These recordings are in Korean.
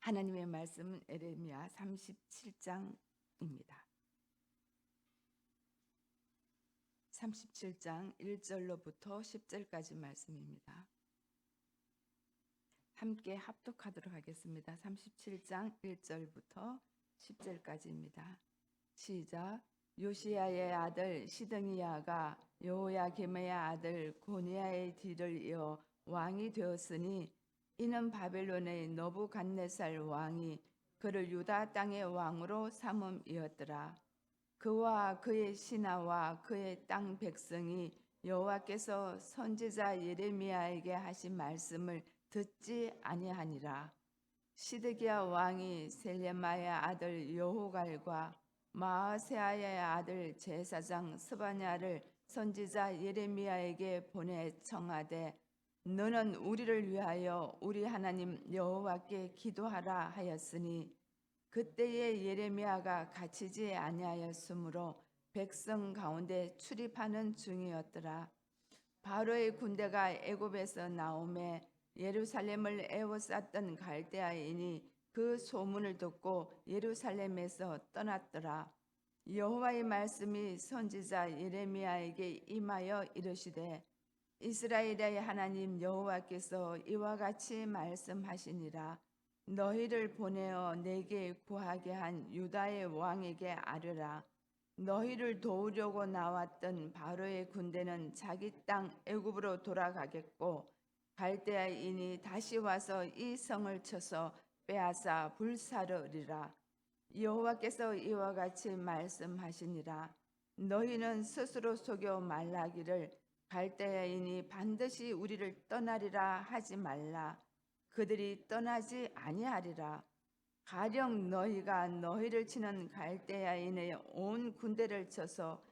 하나님의 말씀은 에레미야 37장입니다. 37장 1절로부터 10절까지 말씀입니다. 함께 합독하도록 하겠습니다. 37장 1절부터 10절까지입니다. 시작. 요시야의 아들 시드기야가 여호야김의 아들 고니야의 뒤를 이어 왕이 되었으니 이는 바벨론의 너부갓네살 왕이 그를 유다 땅의 왕으로 삼음이었더라. 그와 그의 신하와 그의 땅 백성이 여호와께서 선지자 예레미야에게 하신 말씀을 듣지 아니하니라. 시드기야 왕이 셀레마의 아들 여호갈과 마아세아의 아들 제사장 스바냐를 선지자 예레미야에게 보내 청하되 너는 우리를 위하여 우리 하나님 여호와께 기도하라 하였으니 그때에 예레미야가 갇히지 아니하였으므로 백성 가운데 출입하는 중이었더라. 바로의 군대가 애굽에서 나오매 예루살렘을 에워쌌던 갈대아인이 그 소문을 듣고 예루살렘에서 떠났더라. 여호와의 말씀이 선지자 예레미야에게 임하여 이르시되 이스라엘의 하나님 여호와께서 이와 같이 말씀하시니라. 너희를 보내어 내게 구하게 한 유다의 왕에게 아뢰라. 너희를 도우려고 나왔던 바로의 군대는 자기 땅 애굽으로 돌아가겠고 갈대아인이 다시 와서 이 성을 쳐서 빼앗아 불사르리라. 여호와께서 이와 같이 말씀하시니라. 너희는 스스로 속여 말라기를 갈대아인이 반드시 우리를 떠나리라 하지 말라. 그들이 떠나지 아니하리라. 가령 너희가 너희를 치는 갈대아인의 온 군대를 쳐서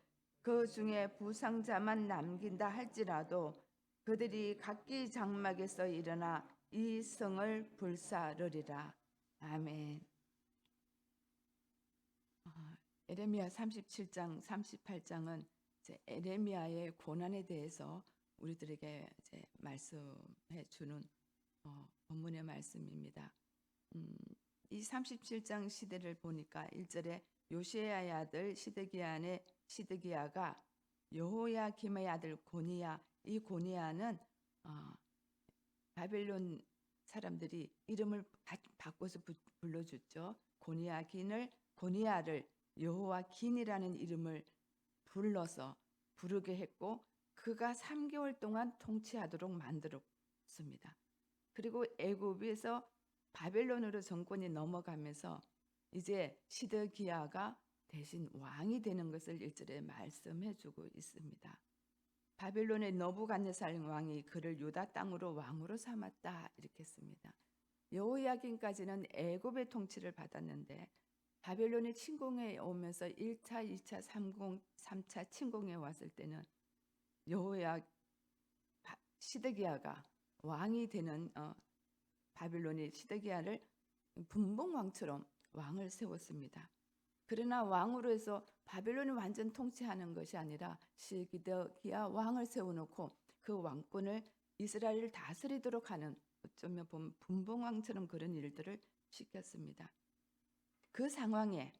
그 중에 부상자만 남긴다 할지라도 그들이 각기 장막에서 일어나 이 성을 불사르리라. 아멘. 에레미야 37장, 38장은 에레미야의 고난에 대해서 우리들에게 말씀해 주는 본문의 말씀입니다. 이 37장 시대를 보니까 1절에 요시야의 아들 시드기야가 여호야김의 아들 고니야, 이 고니야는 바벨론 사람들이 이름을 바꿔서 불러줬죠. 고니야를 여호와긴이라는 이름을 불러서 부르게 했고 그가 3개월 동안 통치하도록 만들었습니다. 그리고 애굽에서 바벨론으로 정권이 넘어가면서 이제 시드기야가 대신 왕이 되는 것을 1절에 말씀해 주고 있습니다. 바벨론의 너부갓네살 왕이 그를 유다 땅으로 왕으로 삼았다 이렇게 했습니다. 여호야긴까지는 애굽의 통치를 받았는데 바벨론이 침공해 오면서 1차, 2차, 3차 침공해 왔을 때는 시드기야가 왕이 되는 바벨론이 시드기야를 분봉왕처럼 왕을 세웠습니다. 그러나 왕으로 해서 바벨론이 완전 통치하는 것이 아니라 시드기야 왕을 세워놓고 그 왕권을 이스라엘을 다스리도록 하는 어쩌면 보면 분봉왕처럼 그런 일들을 시켰습니다. 그 상황에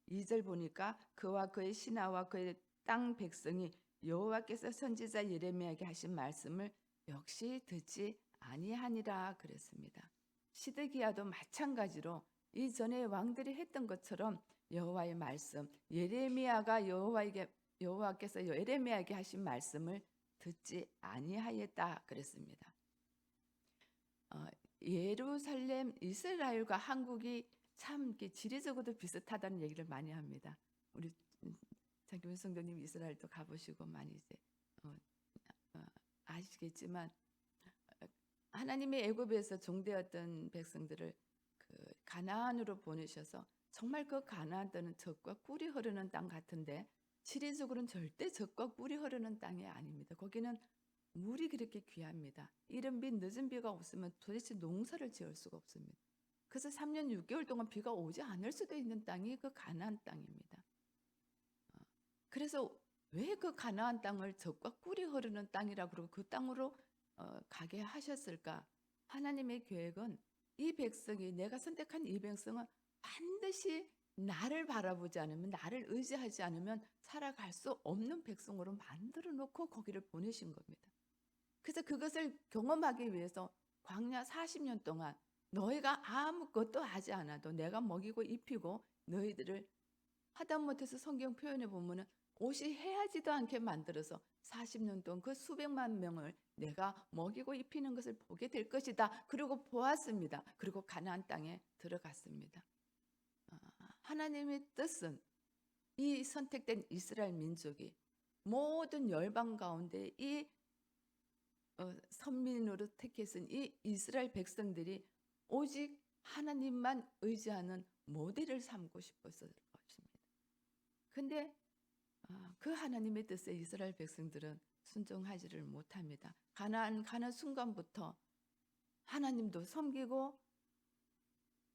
2절 보니까 그와 그의 신하와 그의 땅 백성이 여호와께서 선지자 예레미야에게 하신 말씀을 역시 듣지 아니하니라 그랬습니다. 시드기야도 마찬가지로 이전에 왕들이 했던 것처럼 여호와의 말씀, 여호와께서 예레미야에게 하신 말씀을 듣지 아니하였다 그랬습니다. 예루살렘, 이스라엘과 한국이 참 지리적으로도 비슷하다는 얘기를 많이 합니다. 우리 장기문 성도님 이스라엘도 가보시고 많이 이제 아시겠지만 하나님의 애굽에서 종되었던 백성들을 그 가나안으로 보내셔서 정말 그 가나안 땅은 젖과 꿀이 흐르는 땅 같은데 지리적으로는 절대 젖과 꿀이 흐르는 땅이 아닙니다. 거기는 물이 그렇게 귀합니다. 이른 비 늦은 비가 없으면 도대체 농사를 지을 수가 없습니다. 그래서 3년 6개월 동안 비가 오지 않을 수도 있는 땅이 그 가나안 땅입니다. 그래서 왜 그 가나안 땅을 젖과 꿀이 흐르는 땅이라고 그러고 그 땅으로 가게 하셨을까? 하나님의 계획은 이 백성이, 내가 선택한 이 백성은 반드시 나를 바라보지 않으면, 나를 의지하지 않으면 살아갈 수 없는 백성으로 만들어 놓고 거기를 보내신 겁니다. 그래서 그것을 경험하기 위해서 광야 40년 동안 너희가 아무것도 하지 않아도 내가 먹이고 입히고 너희들을, 하다못해서 성경 표현에 보면은 옷이 해하지도 않게 만들어서 40년 동안 그 수백만 명을 내가 먹이고 입히는 것을 보게 될 것이다. 그리고 보았습니다. 그리고 가나안 땅에 들어갔습니다. 하나님의 뜻은 이 선택된 이스라엘 민족이 모든 열방 가운데 이 선민으로 택해진 이 이스라엘 백성들이 오직 하나님만 의지하는 모델을 삼고 싶었을 것입니다. 근데 그 하나님의 뜻에 이스라엘 백성들은 순종하지를 못합니다. 가나안 가는 순간부터 하나님도 섬기고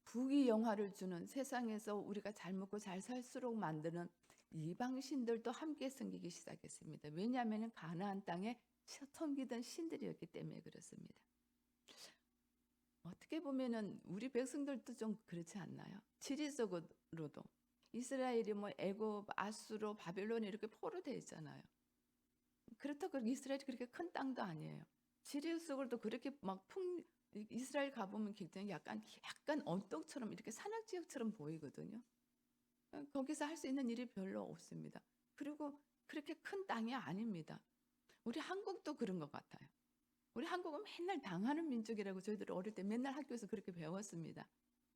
부귀영화를 주는, 세상에서 우리가 잘 먹고 잘 살수록 만드는 이방신들도 함께 섬기기 시작했습니다. 왜냐하면 가나안 땅에 섬기던 신들이었기 때문에 그렇습니다. 어떻게 보면은 우리 백성들도 좀 그렇지 않나요? 지리적으로도 이스라엘이 뭐 애굽, 아수르, 바벨론 이렇게 포로되어 있잖아요. 그렇다고 이스라엘이 그렇게 큰 땅도 아니에요. 지리적으로도 그렇게 막 이스라엘 가보면 굉장히 약간 언덕처럼 이렇게 산악 지역처럼 보이거든요. 거기서 할 수 있는 일이 별로 없습니다. 그리고 그렇게 큰 땅이 아닙니다. 우리 한국도 그런 것 같아요. 우리 한국은 맨날 당하는 민족이라고 저희들 어릴 때 맨날 학교에서 그렇게 배웠습니다.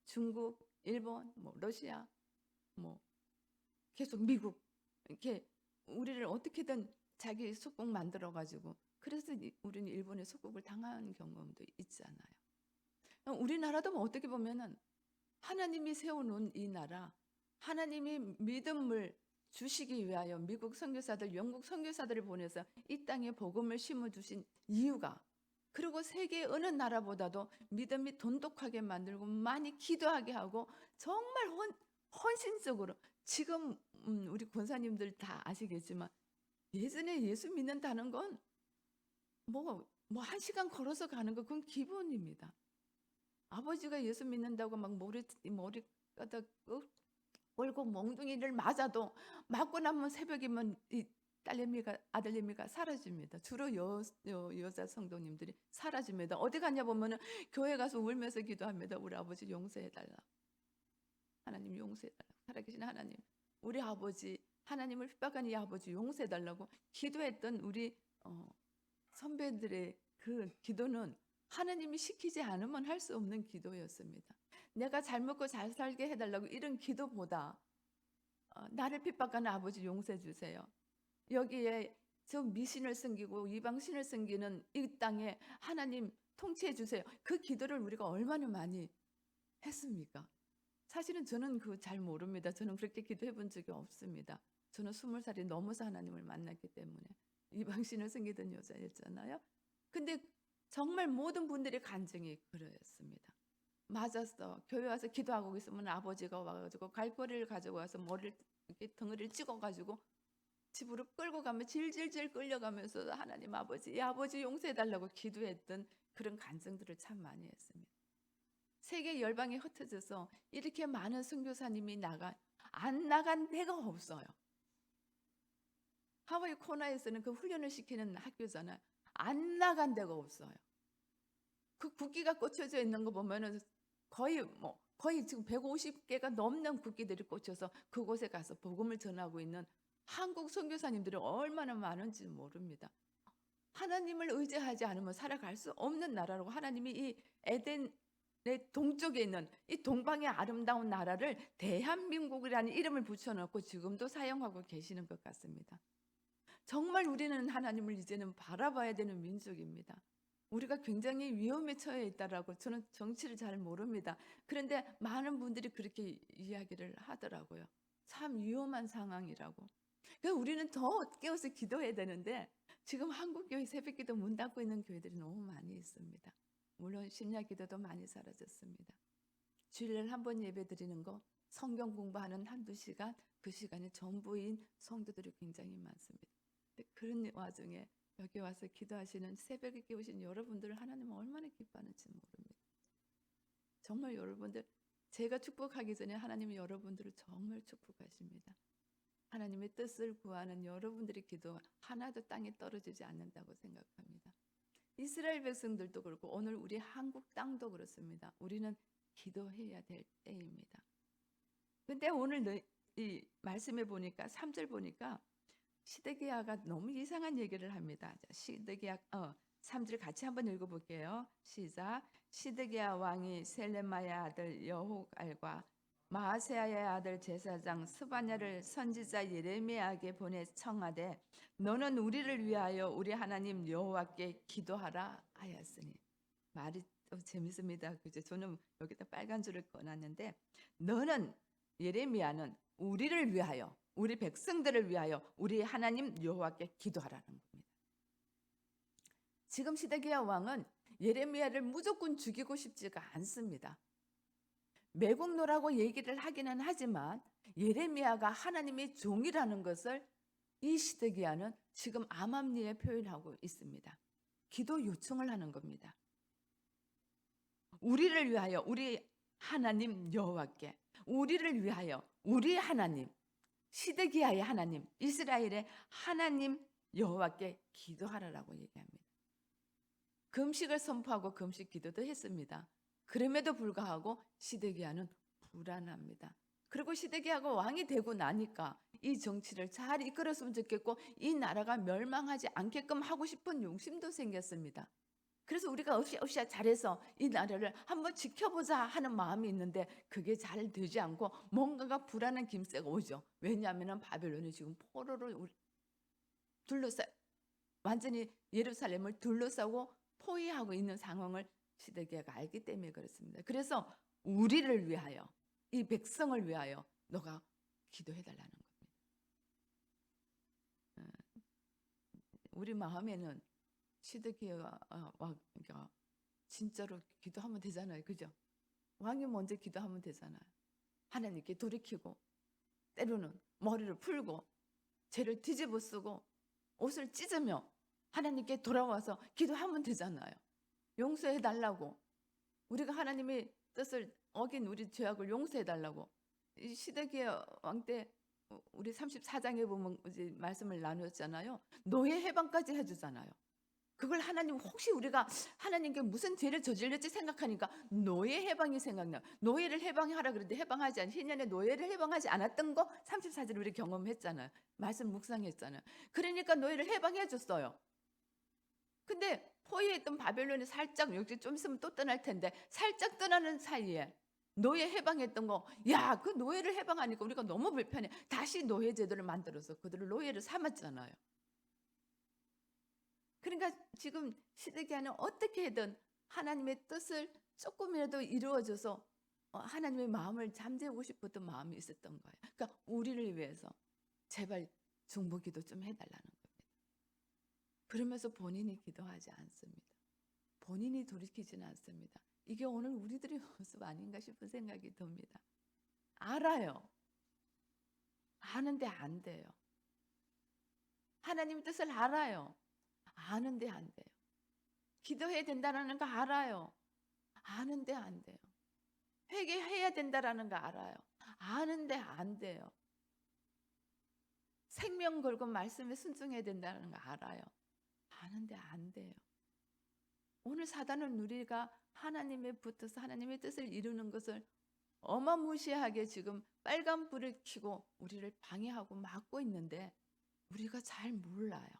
중국, 일본, 뭐 러시아, 뭐 계속 미국, 이렇게 우리를 어떻게든 자기 속국 만들어 가지고, 그래서 우리는 일본의 속국을 당한 경험도 있잖아요. 우리나라도 뭐 어떻게 보면은 하나님이 세워놓은 이 나라, 하나님이 믿음을 주시기 위하여 미국 선교사들, 영국 선교사들을 보내서 이 땅에 복음을 심어주신 이유가, 그리고 세계 어느 나라보다도 믿음이 돈독하게 만들고 많이 기도하게 하고 정말 헌신적으로, 지금 우리 권사님들 다 아시겠지만 예전에 예수 믿는다는 건 뭐 1시간 걸어서 가는 거, 그건 기본입니다. 아버지가 예수 믿는다고 막 머리 갖다 끌고 몽둥이를 맞아도, 맞고 나면 새벽이면 이 딸내미가, 아들내미가 사라집니다. 주로 여자 성도님들이 사라집니다. 어디 가냐 보면은 교회 가서 울면서 기도합니다. 우리 아버지 용서해달라. 하나님 용서해달라. 살아계신 하나님, 우리 아버지, 하나님을 핍박한 이 아버지 용서해달라고 기도했던 우리 선배들의 그 기도는 하나님이 시키지 않으면 할 수 없는 기도였습니다. 내가 잘 먹고 잘 살게 해달라고 이런 기도보다 나를 핍박하는 아버지 용서해 주세요. 여기에 저 미신을 섬기고 이방신을 섬기는 이 땅에 하나님 통치해 주세요. 그 기도를 우리가 얼마나 많이 했습니까? 사실은 저는 그 잘 모릅니다. 저는 그렇게 기도해 본 적이 없습니다. 저는 20살이 넘어서 하나님을 만났기 때문에. 이방신을 섬기던 여자였잖아요. 근데 정말 모든 분들의 간증이 그랬습니다. 맞았어. 교회 와서 기도하고 있으면 아버지가 와가지고 갈고리를 가지고 와서 머리를 이렇게 덩어리를 찍어가지고 집으로 끌고 가면 질질질 끌려가면서 하나님 아버지, 이 아버지 용서해달라고 기도했던 그런 간증들을 참 많이 했습니다. 세계 열방에 흩어져서 이렇게 많은 선교사님이 안 나간 데가 없어요. 하와이 코나에서는 그 훈련을 시키는 학교잖아요. 안 나간 데가 없어요. 그 국기가 꽂혀져 있는 거 보면은 거의 지금 150개가 넘는 국기들이 꽂혀서 그곳에 가서 복음을 전하고 있는 한국 선교사님들이 얼마나 많은지 모릅니다. 하나님을 의지하지 않으면 살아갈 수 없는 나라라고 하나님이 이 에덴의 동쪽에 있는 이 동방의 아름다운 나라를 대한민국이라는 이름을 붙여놓고 지금도 사용하고 계시는 것 같습니다. 정말 우리는 하나님을 이제는 바라봐야 되는 민족입니다. 우리가 굉장히 위험에 처해 있다라고, 저는 정치를 잘 모릅니다. 그런데 많은 분들이 그렇게 이야기를 하더라고요. 참 위험한 상황이라고. 그래서 우리는 더 깨어서 기도해야 되는데 지금 한국교회 새벽기도 문 닫고 있는 교회들이 너무 많이 있습니다. 물론 심야기도도 많이 사라졌습니다. 주일날 한 번 예배 드리는 거, 성경 공부하는 한두 시간, 그 시간이 전부인 성도들이 굉장히 많습니다. 그런 와중에 여기 와서 기도하시는, 새벽에 깨우신 여러분들을 하나님은 얼마나 기뻐하는지 모릅니다. 정말 여러분들, 제가 축복하기 전에 하나님이 여러분들을 정말 축복하십니다. 하나님의 뜻을 구하는 여러분들의 기도 하나도 땅에 떨어지지 않는다고 생각합니다. 이스라엘 백성들도 그렇고 오늘 우리 한국 땅도 그렇습니다. 우리는 기도해야 될 때입니다. 근데 오늘 이 말씀에 보니까 3절 보니까 시드기야가 너무 이상한 얘기를 합니다. 시드기야 3절 같이 한번 읽어볼게요. 시작. 시드기야 왕이 셀레마의 아들 여호갈과 마아세야의 아들 제사장 스바냐를 선지자 예레미야에게 보내 청하되 너는 우리를 위하여 우리 하나님 여호와께 기도하라 하였으니. 말이 또 재밌습니다. 그죠? 저는 여기다 빨간 줄을 꺼놨는데 너는 예레미야는 우리를 위하여 우리 백성들을 위하여 우리 하나님 여호와께 기도하라는 겁니다. 지금 시드기야 왕은 예레미야를 무조건 죽이고 싶지가 않습니다. 매국노라고 얘기를 하기는 하지만 예레미야가 하나님의 종이라는 것을 이 시드기야는 지금 암암리에 표현하고 있습니다. 기도 요청을 하는 겁니다. 우리를 위하여 우리 하나님 여호와께, 우리를 위하여 우리 하나님, 시드기야의 하나님, 이스라엘의 하나님 여호와께 기도하라고 얘기합니다. 금식을 선포하고 금식 기도도 했습니다. 그럼에도 불구하고 시드기야는 불안합니다. 그리고 시드기야가 왕이 되고 나니까 이 정치를 잘 이끌었으면 좋겠고 이 나라가 멸망하지 않게끔 하고 싶은 욕심도 생겼습니다. 그래서 우리가 으쌰으쌰 잘해서 이 나라를 한번 지켜보자 하는 마음이 있는데 그게 잘 되지 않고 뭔가가 불안한 김새가 오죠. 왜냐하면 바벨론이 지금 포로로 완전히 예루살렘을 둘러싸고 포위하고 있는 상황을 시드기야가 알기 때문에 그렇습니다. 그래서 우리를 위하여, 이 백성을 위하여 너가 기도해달라는 겁니다. 우리 마음에는 시드기야가 진짜로 기도하면 되잖아요. 그죠? 왕이 먼저 기도하면 되잖아요. 하나님께 돌이키고 때로는 머리를 풀고 죄를 뒤집어 쓰고 옷을 찢으며 하나님께 돌아와서 기도하면 되잖아요. 용서해 달라고, 우리가 하나님의 뜻을 어긴 우리 죄악을 용서해 달라고. 이 시드기야 왕 때 우리 34장에 보면 이제 말씀을 나누었잖아요. 노예 해방까지 해주잖아요. 그걸 하나님, 혹시 우리가 하나님께 무슨 죄를 저질렀지 생각하니까 노예 해방이 생각나요. 노예를 해방하라 그랬는데 해방하지 않은, 희년에 노예를 해방하지 않았던 거 34절 우리 경험했잖아요. 말씀 묵상했잖아요. 그러니까 노예를 해방해 줬어요. 근데 포위했던 바벨론이 살짝 여기 좀 있으면 또 떠날 텐데 살짝 떠나는 사이에 노예 해방했던 거, 야, 그 노예를 해방하니까 우리가 너무 불편해. 다시 노예 제도를 만들어서 그들을 노예를 삼았잖아요. 그러니까 지금 시드기야는 어떻게든 하나님의 뜻을 조금이라도 이루어져서 하나님의 마음을 잠재우고 싶었던 마음이 있었던 거예요. 그러니까 우리를 위해서 제발 중보기도 좀 해달라는 겁니다. 그러면서 본인이 기도하지 않습니다. 본인이 돌이키지는 않습니다. 이게 오늘 우리들의 모습 아닌가 싶은 생각이 듭니다. 알아요. 아는데 안 돼요. 하나님 뜻을 알아요. 아는데 안 돼요. 기도해야 된다는 거 알아요. 아는데 안 돼요. 회개해야 된다는 거 알아요. 아는데 안 돼요. 생명 걸고 말씀에 순종해야 된다는 거 알아요. 아는데 안 돼요. 오늘 사단은 우리가 하나님에 붙어서 하나님의 뜻을 이루는 것을 어마무시하게 지금 빨간 불을 켜고 우리를 방해하고 막고 있는데 우리가 잘 몰라요.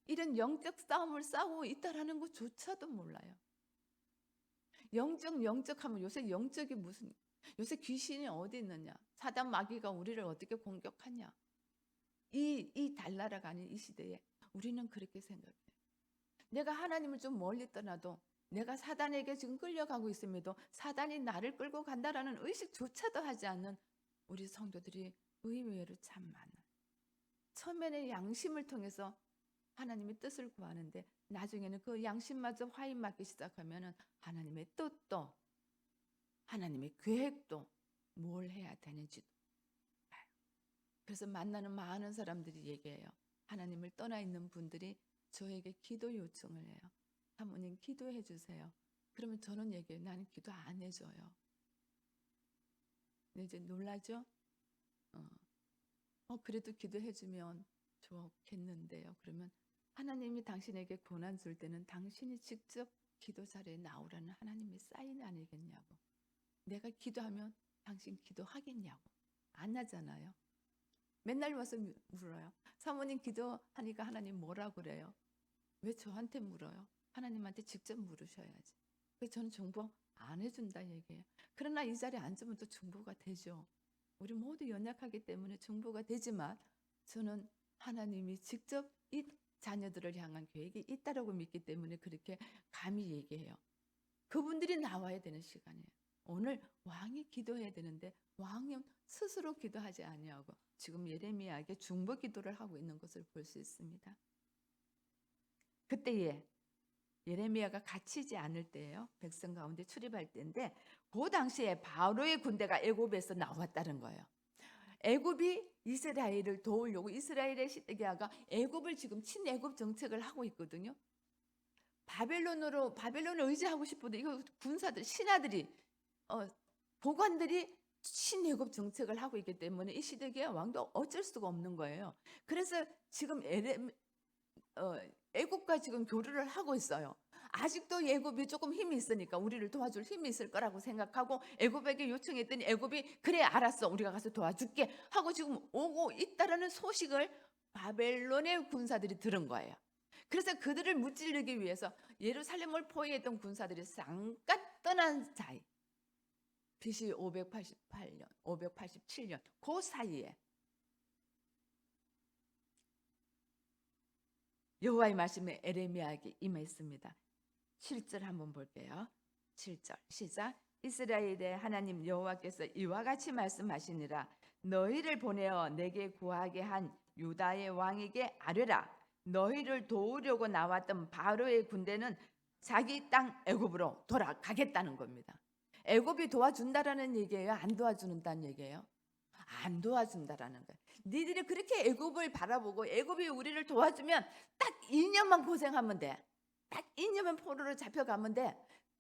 이런 영적 싸움을 싸우고 있다라는 것조차도 몰라요. 영적 하면 요새 영적이 무슨, 요새 귀신이 어디 있느냐, 사단 마귀가 우리를 어떻게 공격하냐, 이 달나라가 아닌 이 시대에 우리는 그렇게 생각해요. 내가 하나님을 좀 멀리 떠나도 내가 사단에게 지금 끌려가고 있음에도 사단이 나를 끌고 간다라는 의식조차도 하지 않는 우리 성도들이 의외로 참 많아요. 처음에는 양심을 통해서 하나님의 뜻을 구하는데 나중에는 그 양심마저 화인 맞기 시작하면 하나님의 뜻도 하나님의 계획도 뭘 해야 되는지도 몰라요. 그래서 만나는 많은 사람들이 얘기해요. 하나님을 떠나 있는 분들이 저에게 기도 요청을 해요. 사모님 기도해 주세요. 그러면 저는 얘기해요. 나는 기도 안 해줘요. 근데 이제 놀라죠? 어, 그래도 기도해주면 좋겠는데요. 그러면 하나님이 당신에게 고난 줄 때는 당신이 직접 기도 자리에 나오라는 하나님의 사인 아니겠냐고. 내가 기도하면 당신 기도하겠냐고. 안 하잖아요. 맨날 와서 물어요. 사모님 기도하니까 하나님 뭐라 그래요? 왜 저한테 물어요? 하나님한테 직접 물으셔야지. 그래서 저는 중보 안 해준다 얘기해요. 그러나 이 자리에 앉으면 또 중보가 되죠. 우리 모두 연약하기 때문에 중보가 되지만 저는 하나님이 직접 이 자녀들을 향한 계획이 있다라고 믿기 때문에 그렇게 감히 얘기해요. 그분들이 나와야 되는 시간이에요. 오늘 왕이 기도해야 되는데 왕은 스스로 기도하지 아니하고 지금 예레미야에게 중보 기도를 하고 있는 것을 볼 수 있습니다. 그때에 예레미야가 갇히지 않을 때예요. 백성 가운데 출입할 때인데 그 당시에 바로의 군대가 애굽에서 나왔다는 거예요. 애굽이 이스라엘을 도우려고 이스라엘의 시드기야가 애굽을 지금 친애굽 정책을 하고 있거든요. 바벨론을 의지하고 싶어도 이거 군사들 신하들이 보관들이 친애굽 정책을 하고 있기 때문에 이 시드기야 왕도 어쩔 수가 없는 거예요. 그래서 지금 애굽과 지금 교류를 하고 있어요. 아직도 애굽이 조금 힘이 있으니까 우리를 도와줄 힘이 있을 거라고 생각하고 애굽에게 요청했더니 애굽이 그래 알았어 우리가 가서 도와줄게 하고 지금 오고 있다라는 소식을 바벨론의 군사들이 들은 거예요. 그래서 그들을 무찌르기 위해서 예루살렘을 포위했던 군사들이 잠깐 떠난 사이 BC 588년, 587년 그 사이에 여호와의 말씀이 에레미야에게 임했습니다. 7절 한번 볼게요. 7절 시작. 이스라엘의 하나님 여호와께서 이와 같이 말씀하시니라. 너희를 보내어 내게 구하게 한 유다의 왕에게 아뢰라. 너희를 도우려고 나왔던 바로의 군대는 자기 땅 애굽으로 돌아가겠다는 겁니다. 애굽이 도와준다라는 얘기예요? 안 도와준다는 얘기예요? 안 도와준다라는 거예요. 니들이 그렇게 애굽을 바라보고 애굽이 우리를 도와주면 딱 2년만 고생하면 돼. 딱 2년만 포로로 잡혀가면 돼.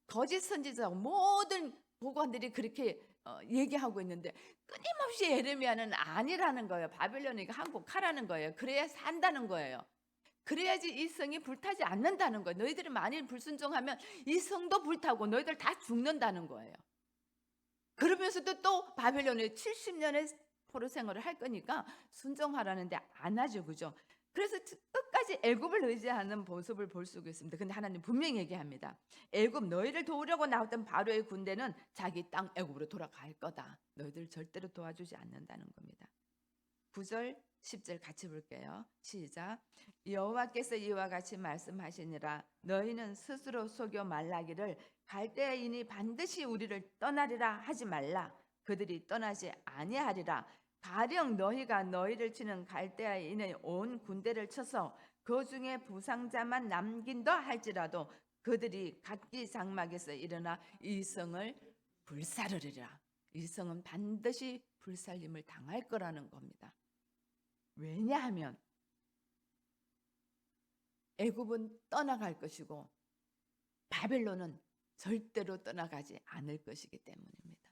거짓 선지자 모든 보관들이 그렇게 얘기하고 있는데 끊임없이 예레미야는 아니라는 거예요. 바벨론이 한국 가라는 거예요. 그래야 산다는 거예요. 그래야지 이 성이 불타지 않는다는 거예요. 너희들이 만일 불순종하면 이 성도 불타고 너희들 다 죽는다는 거예요. 그러면서도 또 바벨론에 70년의 포로 생활을 할 거니까 순종하라는데 안 하죠, 그죠? 그래서 끝까지 애굽을 의지하는 모습을 볼 수 있습니다. 근데 하나님 분명히 얘기합니다. 애굽 너희를 도우려고 나왔던 바로의 군대는 자기 땅 애굽으로 돌아갈 거다. 너희들 절대로 도와주지 않는다는 겁니다. 9절 10절 같이 볼게요. 시작. 여호와께서 이와 같이 말씀하시니라. 너희는 스스로 속여 말라기를 갈대아인이 반드시 우리를 떠나리라 하지 말라. 그들이 떠나지 아니하리라. 가령 너희가 너희를 치는 갈대아인의 온 군대를 쳐서 그 중에 부상자만 남긴다 할지라도 그들이 각기 장막에서 일어나 이 성을 불사르리라. 이 성은 반드시 불살림을 당할 거라는 겁니다. 왜냐하면 애굽은 떠나갈 것이고 바벨론은 절대로 떠나가지 않을 것이기 때문입니다.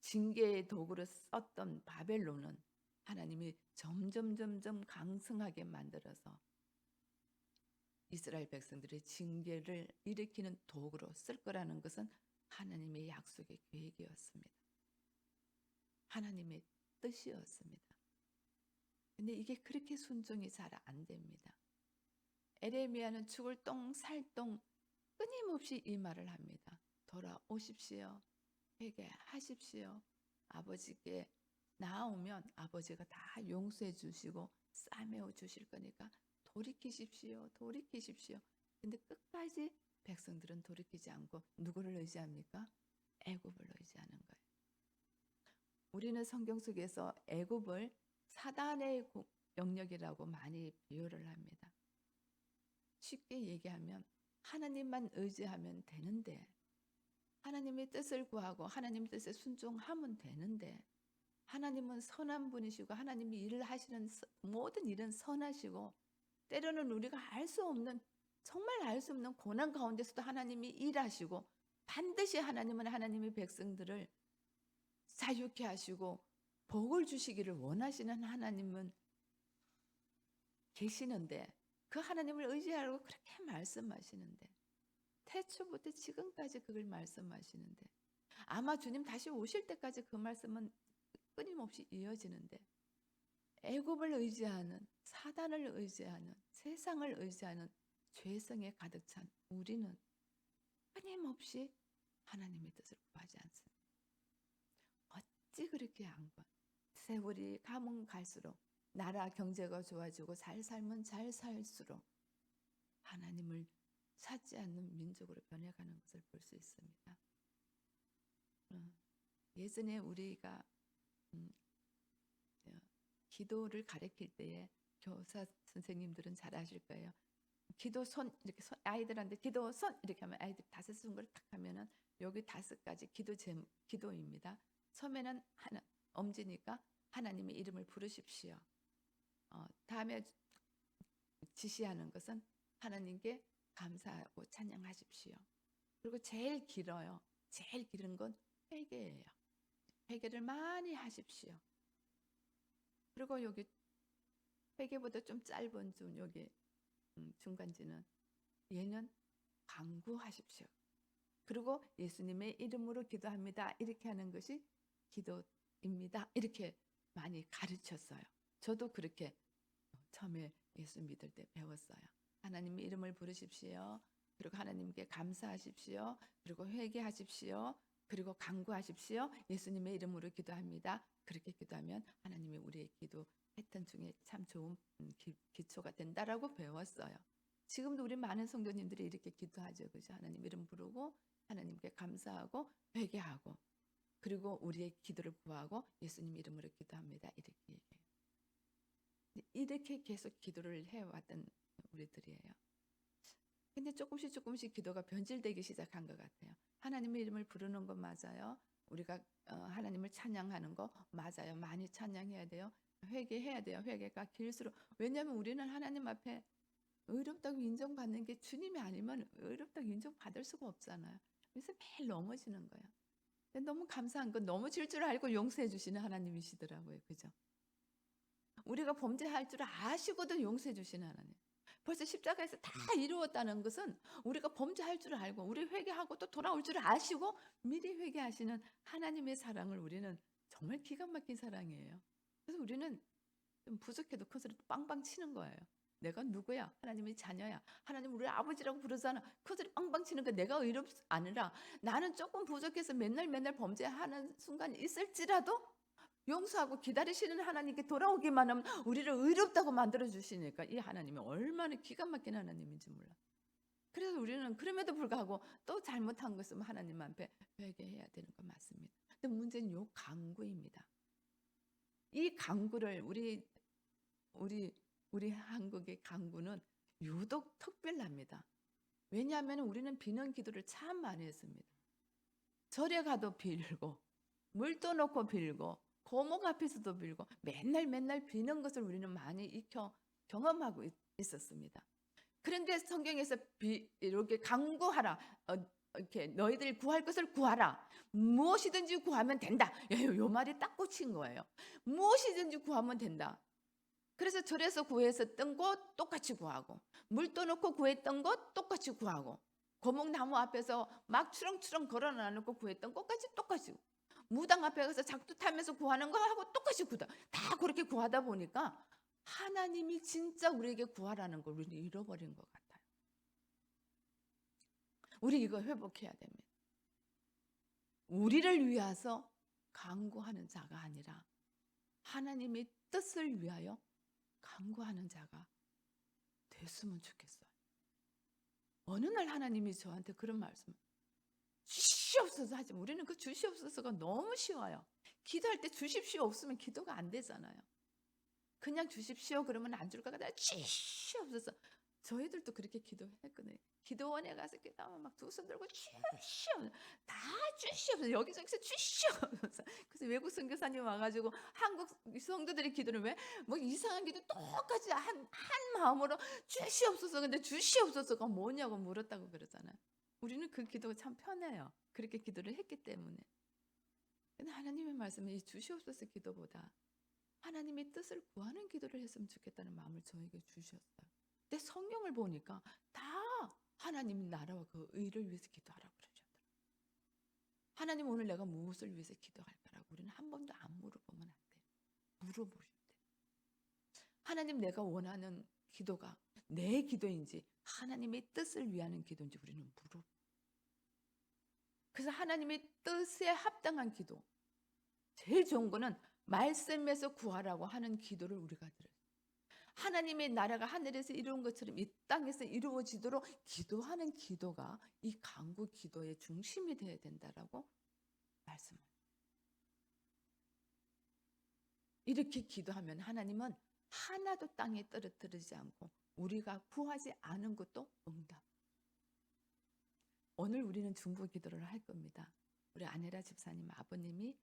징계의 도구로 썼던 바벨론은 하나님이 점점 강성하게 만들어서 이스라엘 백성들의 징계를 일으키는 도구로 쓸 거라는 것은 하나님의 약속의 계획이었습니다. 하나님의 뜻이었습니다. 근데 이게 그렇게 순종이 잘 안 됩니다. 에레미야는 죽을 똥 살똥 끊임없이 이 말을 합니다. 돌아오십시오. 회개하십시오. 아버지께 나오면 아버지가 다 용서해 주시고 싸매어 주실 거니까 돌이키십시오. 돌이키십시오. 근데 끝까지 백성들은 돌이키지 않고 누구를 의지합니까? 애굽을 의지하는 거예요. 우리는 성경 속에서 애굽을 사단의 영역이라고 많이 비유를 합니다. 쉽게 얘기하면 하나님만 의지하면 되는데 하나님의 뜻을 구하고 하나님 뜻에 순종하면 되는데 하나님은 선한 분이시고 하나님이 일을 하시는 모든 일은 선하시고 때로는 우리가 알 수 없는 정말 알 수 없는 고난 가운데서도 하나님이 일하시고 반드시 하나님은 하나님의 백성들을 자유케 하시고 복을 주시기를 원하시는 하나님은 계시는데 그 하나님을 의지하라고 그렇게 말씀하시는데 태초부터 지금까지 그걸 말씀하시는데 아마 주님 다시 오실 때까지 그 말씀은 끊임없이 이어지는데 애굽을 의지하는 사단을 의지하는 세상을 의지하는 죄성에 가득 찬 우리는 끊임없이 하나님의 뜻을 구하지 않습니다. 어찌 그렇게 양반 세월이 가면 갈수록 나라 경제가 좋아지고 잘 살면 잘 살수록 하나님을 찾지 않는 민족으로 변해가는 것을 볼 수 있습니다. 예전에 우리가 기도를 가르칠 때에 교사 선생님들은 잘 아실 거예요. 기도 손 이렇게 아이들한테 기도 손 이렇게 하면 아이들이 5손을 탁 하면은 여기 5가지 기도입니다. 처음에는 하나 엄지니까 하나님의 이름을 부르십시오. 다음에 지시하는 것은 하나님께 감사하고 찬양하십시오. 그리고 제일 길어요. 제일 길은 건 회개예요. 회개를 많이 하십시오. 그리고 여기 회개보다 좀 짧은 좀 여기 중간지는 얘는 간구하십시오. 그리고 예수님의 이름으로 기도합니다. 이렇게 하는 것이 기도입니다. 이렇게 많이 가르쳤어요. 저도 그렇게 처음에 예수 믿을 때 배웠어요. 하나님의 이름을 부르십시오. 그리고 하나님께 감사하십시오. 그리고 회개하십시오. 그리고 간구하십시오. 예수님의 이름으로 기도합니다. 그렇게 기도하면 하나님이 우리의 기도 패턴 중에 참 좋은 기초가 된다라고 배웠어요. 지금도 우리 많은 성도님들이 이렇게 기도하죠. 그죠? 하나님 이름 부르고 하나님께 감사하고 회개하고 그리고 우리의 기도를 구하고 예수님 이름으로 기도합니다. 이렇게 얘기해요. 이렇게 계속 기도를 해왔던 우리들이에요. 근데 조금씩 기도가 변질되기 시작한 것 같아요. 하나님의 이름을 부르는 건 맞아요. 우리가 하나님을 찬양하는 거 맞아요. 많이 찬양해야 돼요. 회개해야 돼요. 회개가 길수록. 왜냐하면 우리는 하나님 앞에 의롭다고 인정받는 게 주님이 아니면 의롭다고 인정받을 수가 없잖아요. 그래서 매일 넘어지는 거예요. 근데 너무 감사한 건 넘어질 줄 알고 용서해 주시는 하나님이시더라고요. 그죠? 우리가 범죄할 줄 아시고도 용서해 주시는 하나님. 벌써 십자가에서 다 이루었다는 것은 우리가 범죄할 줄 알고 우리 회개하고 또 돌아올 줄 아시고 미리 회개하시는 하나님의 사랑을 우리는 정말 기가 막힌 사랑이에요. 그래서 우리는 좀 부족해도 그 소리 빵빵 치는 거예요. 내가 누구야? 하나님의 자녀야. 하나님 우리 아버지라고 부르잖아. 그 소리 빵빵 치는 거 내가 의롭지 않으라. 나는 조금 부족해서 맨날 범죄하는 순간이 있을지라도 용서하고 기다리시는 하나님께 돌아오기만 하면 우리를 의롭다고 만들어 주시니까 이 하나님이 얼마나 기가 막힌 하나님인지 몰라. 그래서 우리는 그럼에도 불구하고 또 잘못한 것은 하나님 앞에 회개해야 되는 건 맞습니다. 근데 문제는 요 강구입니다. 이 강구를 우리 한국의 강구는 유독 특별합니다. 왜냐하면 우리는 비는 기도를 참 많이 했습니다. 절에 가도 빌고 물 떠놓고 빌고 고목 앞에서도 빌고 맨날 비는 것을 우리는 많이 익혀 경험하고 있었습니다. 그런데 성경에서 이렇게 강구하라. 이렇게 너희들 구할 것을 구하라. 무엇이든지 구하면 된다. 요 말이 딱 꽂힌 거예요. 무엇이든지 구하면 된다. 그래서 절에서 구했었던 것 똑같이 구하고 물 떠놓고 구했던 것 똑같이 구하고 고목나무 앞에서 막 추렁추렁 걸어놔놓고 구했던 것까지 똑같이 무당 앞에 가서 작두 타면서 구하는 거하고 똑같이 구다. 다 그렇게 구하다 보니까 하나님이 진짜 우리에게 구하라는 걸 우리는 잃어버린 것 같아요. 우리 이거 회복해야 됩니다. 우리를 위해서 간구하는 자가 아니라 하나님의 뜻을 위하여 간구하는 자가 됐으면 좋겠어요. 어느 날 하나님이 저한테 그런 말씀 주시옵소서 하지만 우리는 그 주시옵소서가 너무 쉬워요. 기도할 때 주십시오 없으면 기도가 안 되잖아요. 그냥 주십시오 그러면 안 줄 것 같아요. 주시옵소서. 저희들도 그렇게 기도했거든요. 기도원에 가서 기도하면 막 두 손 들고 주시옵 다 주시옵소서 여기저기서 주시옵소서. 그래서 외국 선교사님 와가지고 한국 성도들의 기도는 왜 뭐 이상한 기도 똑같이 한 마음으로 주시옵소서. 근데 주시옵소서가 뭐냐고 물었다고 그러잖아요. 우리는 그 기도가 참 편해요. 그렇게 기도를 했기 때문에. 근데 하나님의 말씀은 이 주시옵소서 기도보다 하나님의 뜻을 구하는 기도를 했으면 좋겠다는 마음을 저에게 주셨어요. 근데 성경을 보니까 다 하나님 나라와 그 의를 위해서 기도하라고 그러셨더라고요. 하나님 오늘 내가 무엇을 위해서 기도할까라고 우리는 한 번도 안 물어보면 안 돼요. 물어보셔야 돼요. 하나님 내가 원하는 기도가 내 기도인지 하나님의 뜻을 위하는 기도인지 우리는 물어보고 그래서 하나님의 뜻에 합당한 기도 제일 좋은 거는 말씀에서 구하라고 하는 기도를 우리가 들어요. 하나님의 나라가 하늘에서 이루어진 것처럼 이 땅에서 이루어지도록 기도하는 기도가 이 간구 기도의 중심이 되어야 된다라고 말씀합니다. 이렇게 기도하면 하나님은 하나도 땅에 떨어뜨리지 않고 우리가 구하지 않은 것도 응답. 오늘 우리는 중보 기도를 할 겁니다. 우리 아내라 집사님 아버님이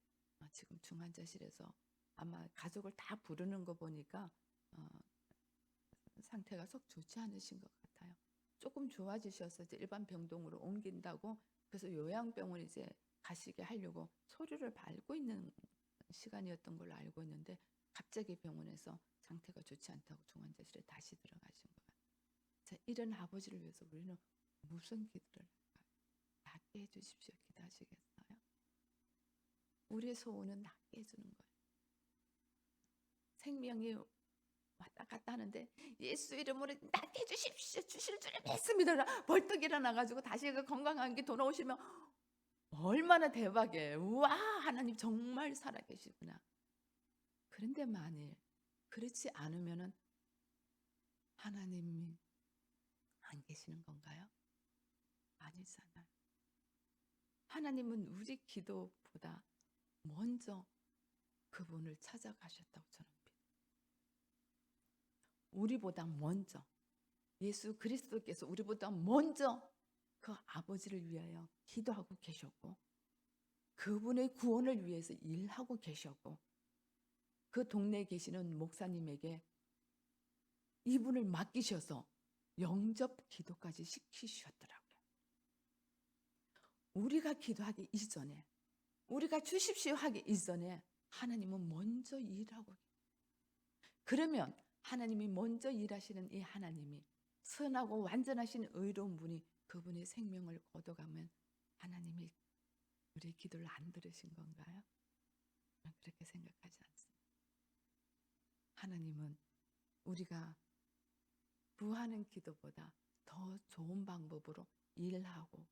지금 중환자실에서 아마 가족을 다 부르는 거 보니까 상태가 속 좋지 않으신 것 같아요. 조금 좋아지셔서 이제 일반 병동으로 옮긴다고 그래서 요양병원 이제 가시게 하려고 서류를 밟고 있는 시간이었던 걸로 알고 있는데 갑자기 병원에서 상태가 좋지 않다고 중환자실에 다시 들어가신 것 같아요. 자, 이런 아버지를 위해서 우리는 무슨 기도를 할까요? 낫게 해주십시오. 기도하시겠어요? 우리의 소원은 낫게 해주는 거예요. 생명이 왔다 갔다 하는데 예수 이름으로 낫게 해주십시오. 주실 줄 믿습니다. 벌떡 일어나가지고 다시 그 건강한 게 돌아오시면 얼마나 대박이에요. 우와 하나님 정말 살아계시구나. 그런데 만일 그렇지 않으면은 하나님이 안 계시는 건가요? 아니잖아요. 하나님은 우리 기도보다 먼저 그분을 찾아가셨다고 저는 믿어요. 우리보다 먼저 예수 그리스도께서 우리보다 먼저 그 아버지를 위하여 기도하고 계셨고 그분의 구원을 위해서 일하고 계셨고 그 동네에 계시는 목사님에게 이분을 맡기셔서 영접 기도까지 시키셨더라고요. 우리가 기도하기 이전에 우리가 주십시오 하기 이전에 하나님은 먼저 일하고 그러면 하나님이 먼저 일하시는 이 하나님이 선하고 완전하신 의로운 분이 그분의 생명을 거둬가면 하나님이 우리 기도를 안 들으신 건가요? 저는 그렇게 생각하지 않습니다. 하나님은 우리가 구하는 기도보다 더 좋은 방법으로 일하고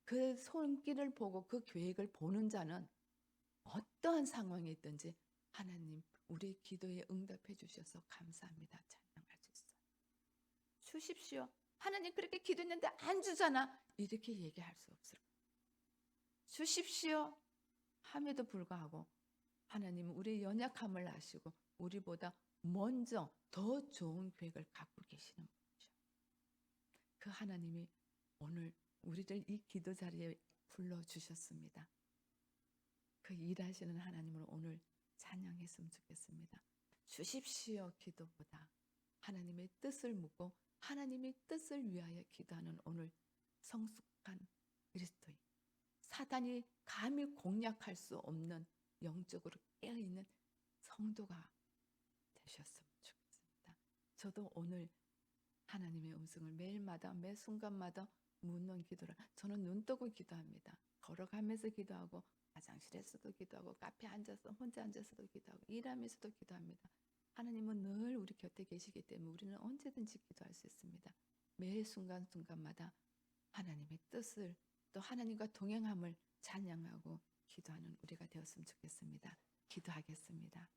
그 손길을 보고 그 계획을 보는 자는 어떠한 상황에 있든지 하나님 우리 기도에 응답해 주셔서 감사합니다. 찬양할 수 있어요. 주십시오. 하나님 그렇게 기도했는데 안 주잖아. 이렇게 얘기할 수 없을 거예요. 주십시오. 함에도 불구하고 하나님은 우리의 연약함을 아시고 우리보다 먼저 더 좋은 계획을 갖고 계시는 분이죠. 그 하나님이 오늘 우리를 이 기도 자리에 불러주셨습니다. 그 일하시는 하나님을 오늘 찬양했으면 좋겠습니다. 주십시오 기도보다 하나님의 뜻을 묻고 하나님의 뜻을 위하여 기도하는 오늘 성숙한 그리스도인 사단이 감히 공략할 수 없는 영적으로 깨어있는 성도가 되셨으면 좋겠습니다. 저도 오늘 하나님의 음성을 매일마다 매 순간마다 묻는 기도를 저는 눈 뜨고 기도합니다. 걸어가면서 기도하고 화장실에서도 기도하고 카페에 앉아서 혼자 앉아서도 기도하고 일하면서도 기도합니다. 하나님은 늘 우리 곁에 계시기 때문에 우리는 언제든지 기도할 수 있습니다. 매 순간순간마다 하나님의 뜻을 또 하나님과 동행함을 찬양하고 기도하는 우리가 되었으면 좋겠습니다. 기도하겠습니다.